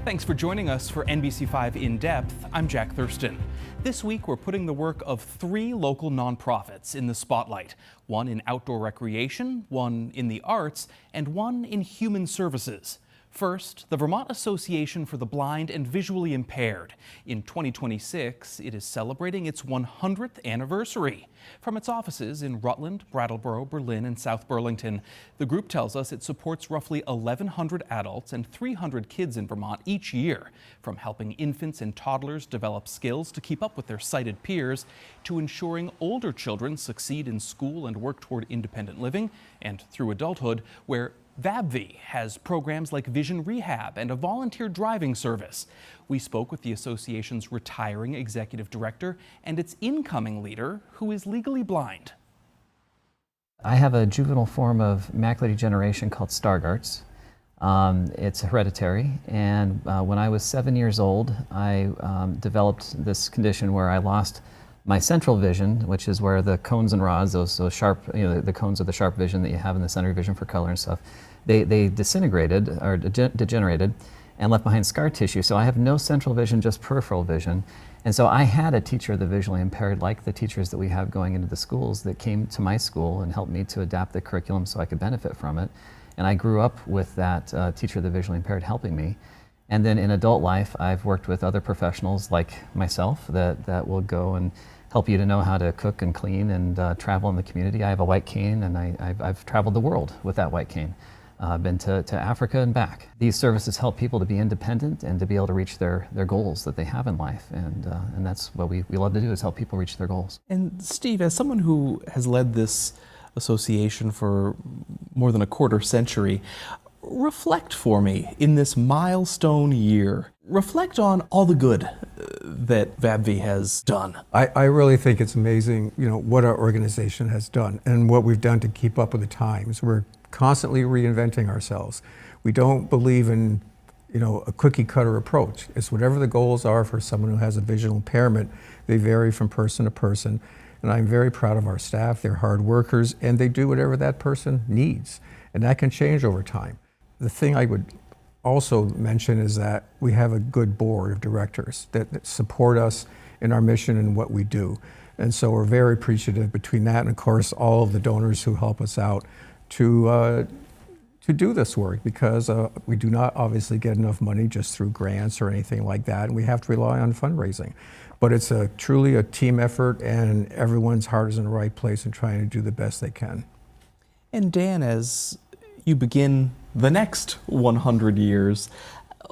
Thanks for joining us for NBC5 In Depth. I'm Jack Thurston. This week, we're putting the work of 3 local nonprofits in the spotlight. One in outdoor recreation, one in the arts, and one in human services. First, the Vermont Association for the Blind and Visually Impaired. In 2026, it is celebrating its 100th anniversary. From its offices in Rutland, Brattleboro, Berlin, and South Burlington, the group tells us it supports roughly 1,100 adults and 300 kids in Vermont each year, from helping infants and toddlers develop skills to keep up with their sighted peers, to ensuring older children succeed in school and work toward independent living, and through adulthood, where VABVI has programs like vision rehab and a volunteer driving service. We spoke with the association's retiring executive director and its incoming leader, who is legally blind. I have a juvenile form of macular degeneration called Stargardt's. It's hereditary, and when I was 7 years old, I developed this condition where I lost my central vision, which is where the cones and rods, those sharp, the cones of the sharp vision that you have in the center of vision for color and stuff, they disintegrated or degenerated and left behind scar tissue. So I have no central vision, just peripheral vision. And so I had a teacher of the visually impaired, like the teachers that we have going into the schools, that came to my school and helped me to adapt the curriculum so I could benefit from it. And I grew up with that teacher of the visually impaired helping me. And then in adult life, I've worked with other professionals like myself that will go and help you to know how to cook and clean and travel in the community. I have a white cane, and I've traveled the world with that white cane. I've been to Africa and back. These services help people to be independent and to be able to reach their goals that they have in life. And that's what we love to do, is help people reach their goals. And Steve, as someone who has led this association for more than a quarter century, reflect for me in this milestone year. Reflect on all the good that VABVI has done. I really think it's amazing, what our organization has done and what we've done to keep up with the times. We're constantly reinventing ourselves. We don't believe in, a cookie cutter approach. It's whatever the goals are for someone who has a visual impairment. They vary from person to person. And I'm very proud of our staff. They're hard workers, and they do whatever that person needs. And that can change over time. The thing I would also mention is that we have a good board of directors that support us in our mission and what we do. And so we're very appreciative between that and, of course, all of the donors who help us out to do this work, because we do not obviously get enough money just through grants or anything like that, and we have to rely on fundraising. But it's truly a team effort, and everyone's heart is in the right place and trying to do the best they can. And Dan, as you begin the next 100 years,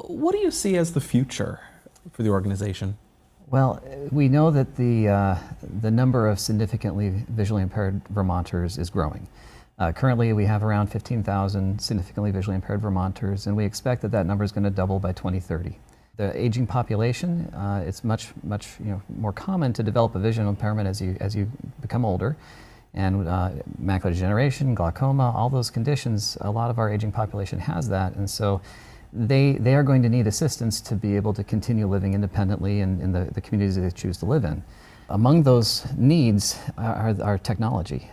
what do you see as the future for the organization? Well, we know that the number of significantly visually impaired Vermonters is growing. Currently, we have around 15,000 significantly visually impaired Vermonters, and we expect that number is going to double by 2030. The aging population, it's much more common to develop a visual impairment as you become older. And macular degeneration, glaucoma, all those conditions, a lot of our aging population has that. And so they are going to need assistance to be able to continue living independently in the communities that they choose to live in. Among those needs are technology.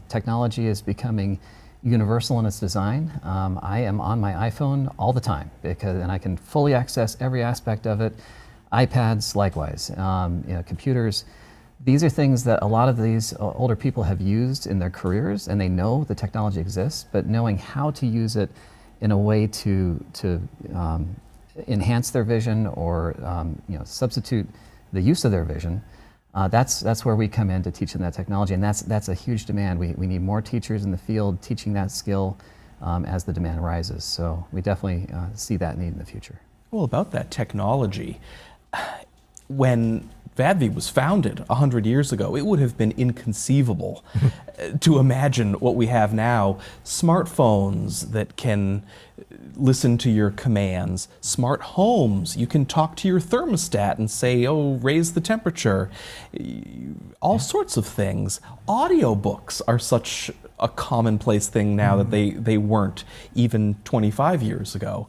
Technology is becoming universal in its design. I am on my iPhone all the time, and I can fully access every aspect of it. iPads, likewise. Computers. These are things that a lot of these older people have used in their careers, and they know the technology exists, but knowing how to use it in a way to enhance their vision or substitute the use of their vision, that's where we come in to teach them that technology, and that's a huge demand. We need more teachers in the field teaching that skill as the demand rises. So we definitely see that need in the future. Well, about that technology, when VABVI was founded 100 years ago, it would have been inconceivable to imagine what we have now. Smartphones that can listen to your commands, smart homes, you can talk to your thermostat and say, oh, raise the temperature, all sorts of things. Audiobooks are such a commonplace thing now that they weren't even 25 years ago.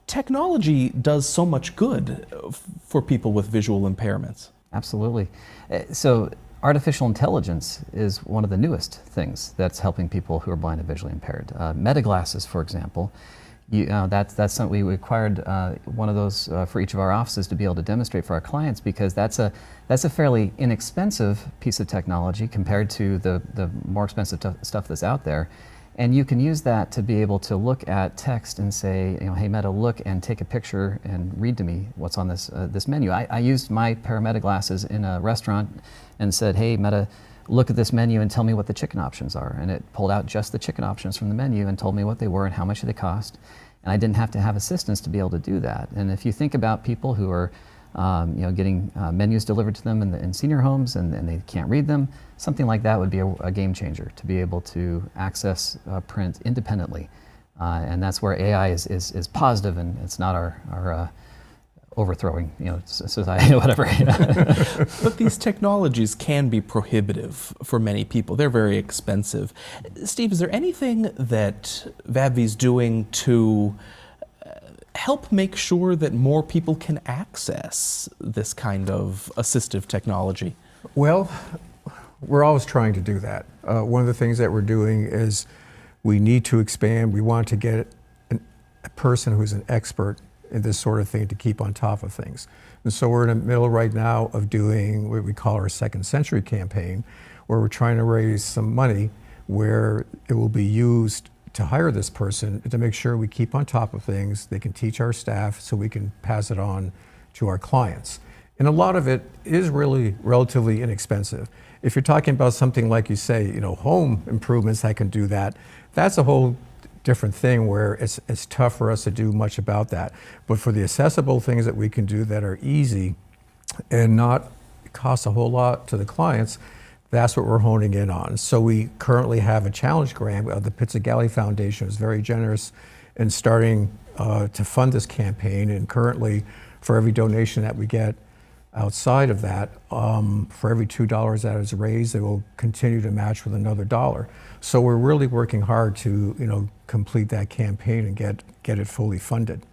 Technology does so much good for people with visual impairments. Absolutely. So artificial intelligence is one of the newest things that's helping people who are blind and visually impaired. Meta glasses, for example, That's something we required one of those for each of our offices to be able to demonstrate for our clients, because that's a fairly inexpensive piece of technology compared to the more expensive stuff that's out there. And you can use that to be able to look at text and say, hey Meta, look and take a picture and read to me what's on this menu. I used my paramedic glasses in a restaurant and said, hey Meta, look at this menu and tell me what the chicken options are. And it pulled out just the chicken options from the menu and told me what they were and how much they cost. And I didn't have to have assistants to be able to do that. And if you think about people who are getting menus delivered to them in senior homes and they can't read them, something like that would be a game changer, to be able to access print independently. And that's where AI is positive, and it's not our overthrowing society or whatever. But these technologies can be prohibitive for many people. They're very expensive. Steve, is there anything that VABVI is doing to help make sure that more people can access this kind of assistive technology? Well, we're always trying to do that. One of the things that we're doing is we need to expand. We want to get a person who's an expert in this sort of thing to keep on top of things. And so we're in the middle right now of doing what we call our Second Century campaign, where we're trying to raise some money where it will be used to hire this person to make sure we keep on top of things. They can teach our staff so we can pass it on to our clients. And a lot of it is really relatively inexpensive. If you're talking about something like you say, home improvements that can do that, that's a whole different thing where it's tough for us to do much about that. But for the accessible things that we can do that are easy and not cost a whole lot to the clients, that's what we're honing in on. So we currently have a challenge grant. The Pizzagalli Foundation is very generous in starting to fund this campaign, and currently for every donation that we get outside of that, for every $2 that is raised, they will continue to match with another $1. So we're really working hard to complete that campaign and get it fully funded.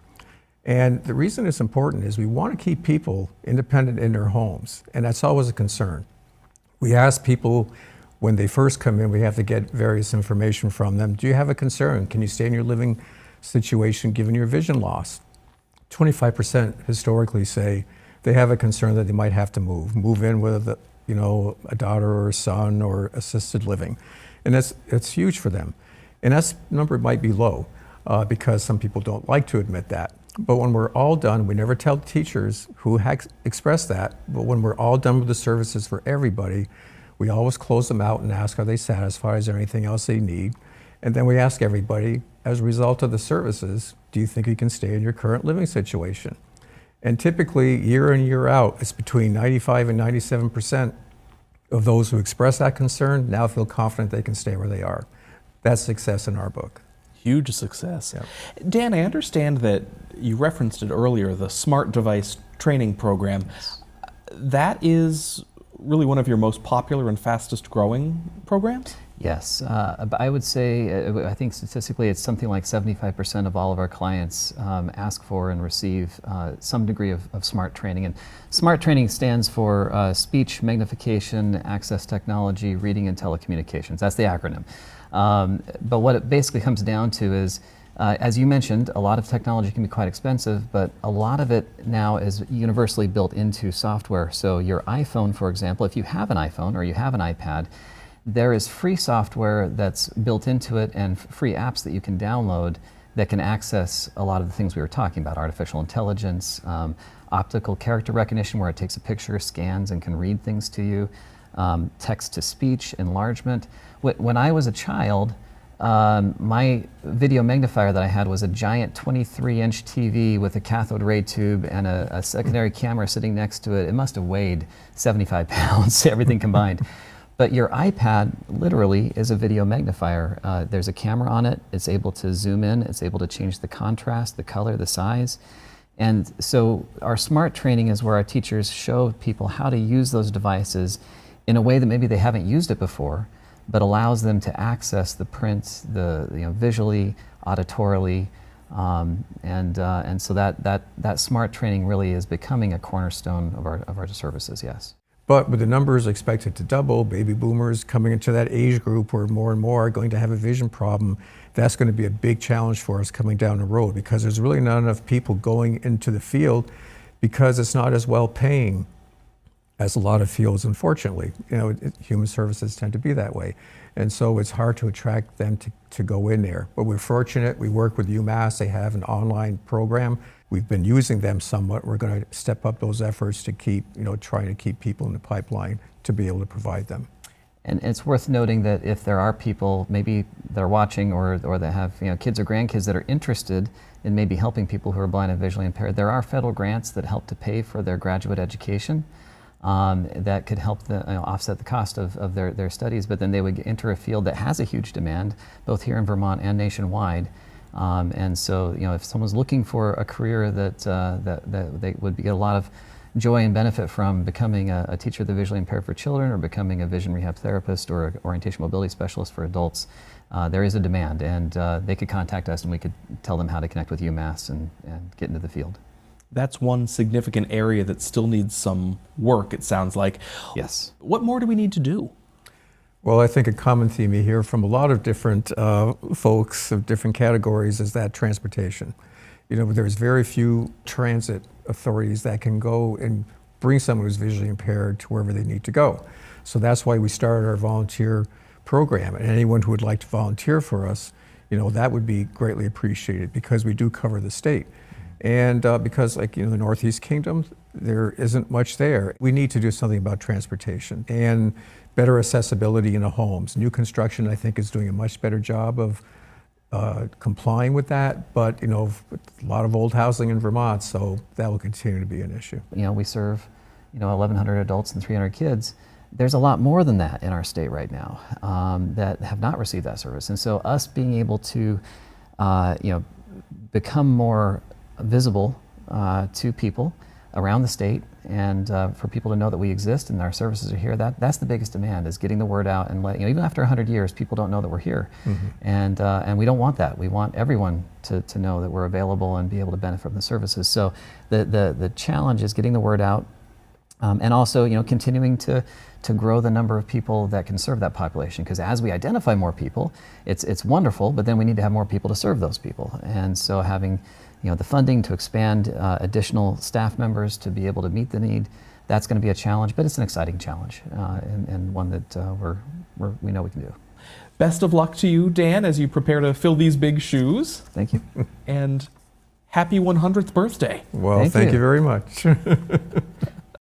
And the reason it's important is we want to keep people independent in their homes, and that's always a concern. We ask people when they first come in, we have to get various information from them. Do you have a concern? Can you stay in your living situation given your vision loss? 25% historically say they have a concern that they might have to move in with a daughter or a son or assisted living. And that's huge for them. And that number might be low because some people don't like to admit that. But when we're all done, we never tell teachers who express that, but when we're all done with the services for everybody, we always close them out and ask, are they satisfied? Is there anything else they need? And then we ask everybody, as a result of the services, do you think you can stay in your current living situation? And typically, year in, year out, it's between 95 and 97% of those who express that concern now feel confident they can stay where they are. That's success in our book. Huge success. Yeah. Dan, I understand that you referenced it earlier, the Smart Device Training Program. Yes. That is really one of your most popular and fastest growing programs? Yes, I would say, I think statistically it's something like 75% of all of our clients ask for and receive some degree of smart training. And smart training stands for speech, magnification, access technology, reading, and telecommunications. That's the acronym. But what it basically comes down to is, as you mentioned, a lot of technology can be quite expensive, but a lot of it now is universally built into software. So your iPhone, for example, if you have an iPhone or you have an iPad, there is free software that's built into it and free apps that you can download that can access a lot of the things we were talking about: artificial intelligence, optical character recognition, where it takes a picture, scans, and can read things to you, text-to-speech enlargement. When I was a child, my video magnifier that I had was a giant 23-inch TV with a cathode ray tube and a secondary camera sitting next to it. It must have weighed 75 pounds, everything combined. But your iPad literally is a video magnifier. There's a camera on it. It's able to zoom in. It's able to change the contrast, the color, the size. And so our smart training is where our teachers show people how to use those devices in a way that maybe they haven't used it before, but allows them to access the print, visually, auditorily, and so that smart training really is becoming a cornerstone of our services. Yes. But with the numbers expected to double, baby boomers coming into that age group where more and more are going to have a vision problem, that's going to be a big challenge for us coming down the road, because there's really not enough people going into the field because it's not as well paying as a lot of fields, unfortunately. You know, human services tend to be that way. And so it's hard to attract them to go in there. But we're fortunate, we work with UMass, they have an online program. We've been using them somewhat. We're going to step up those efforts to keep, trying to keep people in the pipeline to be able to provide them. And it's worth noting that if there are people maybe that are watching or that have kids or grandkids that are interested in maybe helping people who are blind and visually impaired, there are federal grants that help to pay for their graduate education. That could help offset the cost of their studies, but then they would enter a field that has a huge demand, both here in Vermont and nationwide. And so, if someone's looking for a career that they would get a lot of joy and benefit from, becoming a teacher of the visually impaired for children, or becoming a vision rehab therapist, or an orientation mobility specialist for adults, there is a demand, and they could contact us and we could tell them how to connect with UMass and get into the field. That's one significant area that still needs some work, it sounds like. Yes. What more do we need to do? Well, I think a common theme you hear from a lot of different folks of different categories is that transportation. There's very few transit authorities that can go and bring someone who's visually impaired to wherever they need to go. So that's why we started our volunteer program. And anyone who would like to volunteer for us, that would be greatly appreciated, because we do cover the state. And because, the Northeast Kingdom, there isn't much there. We need to do something about transportation and better accessibility in the homes. New construction, I think, is doing a much better job of complying with that, but a lot of old housing in Vermont, so that will continue to be an issue. We serve 1,100 adults and 300 kids. There's a lot more than that in our state right now that have not received that service, and so us being able to become more visible to people around the state, and for people to know that we exist and our services are here, that's the biggest demand, is getting the word out and even after 100 years, people don't know that we're here. Mm-hmm. And we don't want that. We want everyone to know that we're available and be able to benefit from the services. So the challenge is getting the word out, and also continuing to grow the number of people that can serve that population, because as we identify more people, it's wonderful, but then we need to have more people to serve those people. And so having the funding to expand additional staff members to be able to meet the need, that's going to be a challenge, but it's an exciting challenge, and one that we know we can do. Best of luck to you, Dan, as you prepare to fill these big shoes. Thank you. And happy 100th birthday. Well, thank you very much.